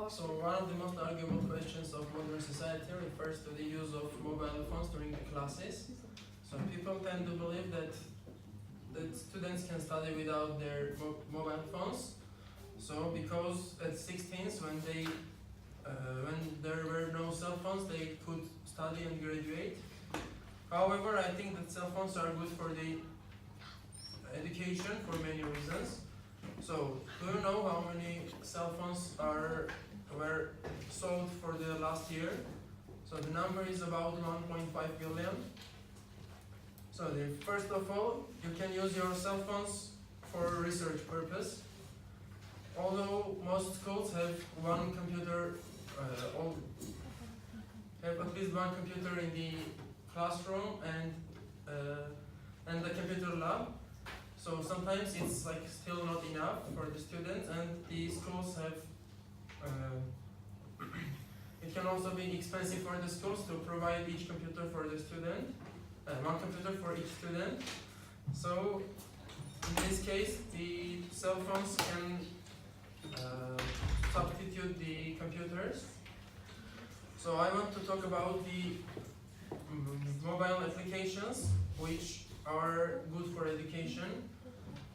So one of the most arguable questions of modern society refers to the use of mobile phones during the classes. So people tend to believe that students can study without their mobile phones. So because at 16s, when there were no cell phones, they could study and graduate. However, I think that cell phones are good for the education for many reasons. So, do you know how many cell phones were sold for the last year? So the number is about 1.5 billion. So first of all, you can use your cell phones for research purpose. Although most schools have one computer, have at least one computer in the classroom and the computer lab. So sometimes it's like still not enough for the students, and the schools have. It can also be expensive for the schools to provide each computer for the student, one computer for each student. So in this case, the cell phones can substitute the computers. So I want to talk about the mobile applications which are good for education.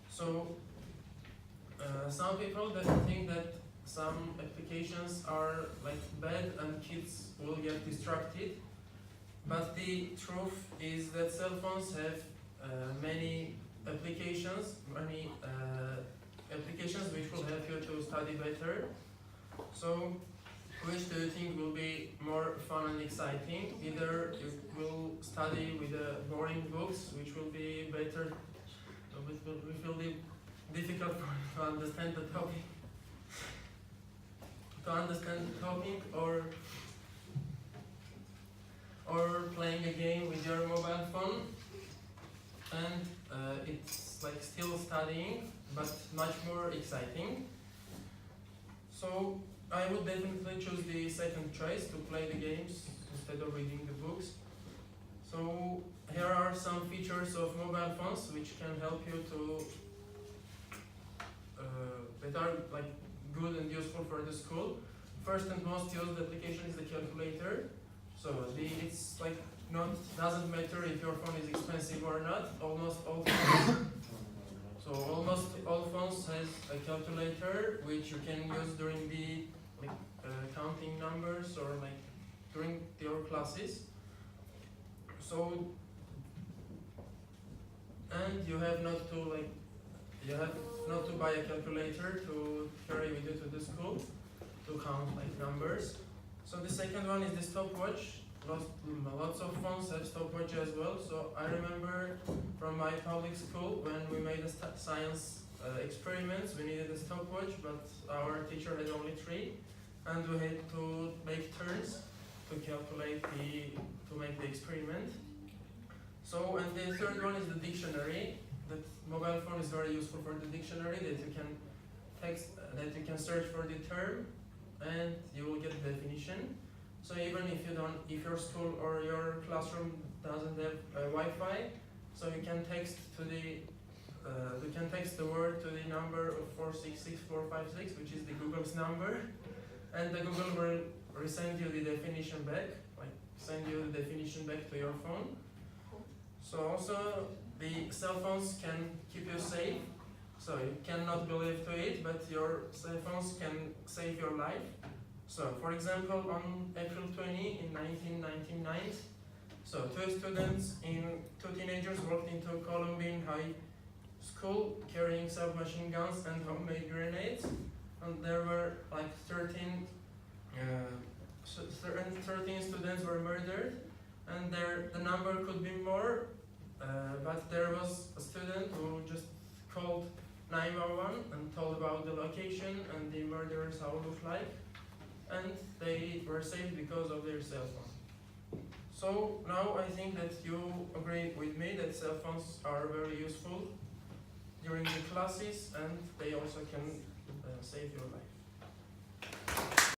So some people that think that some applications are like bad and kids will get distracted, but the truth is that cell phones have many applications which will help you to study better. So which do you think will be more fun and exciting? Either you will study with boring books, which will be better, which will be difficult for you to understand the topic, or playing a game with your mobile phone, and it's like still studying, but much more exciting. So I would definitely choose the second choice, to play the games instead of reading the books. So here are some features of mobile phones which can help you to that are like good and useful for the school. First and most used application is the calculator. So it's like doesn't matter if your phone is expensive or not. Almost all phones has a calculator which you can use during the counting numbers or like during your classes. So and you have not to buy a calculator to carry with you to the school to count like numbers. So the second one is the stopwatch. Lots of phones have stopwatch as well. So I remember from my public school when we made a science experiments, we needed a stopwatch, but our teacher had only 3, and we had to make turns to make the experiment. So and the third one is the dictionary. That mobile phone is very useful for the dictionary, that you can search for the term and you will get the definition. So even if your school or your classroom doesn't have Wi-Fi, so you can text the word to the number of 466456, which is the Google's number, and the Google will resend you the definition back, to your phone. So also the cell phones can keep you safe. So you cannot believe to it, but your cell phones can save your life. So for example, on April 20 in 1999, so two teenagers walked into Columbine High School carrying submachine guns and homemade grenades, and there were like 13 students were murdered, and the number could be more, but there was a student who just called 911 and told about the location and the murderers how it looked like, and they were saved because of their cell phone. So now I think that you agree with me that cell phones are very useful during the classes, and they also can save your life.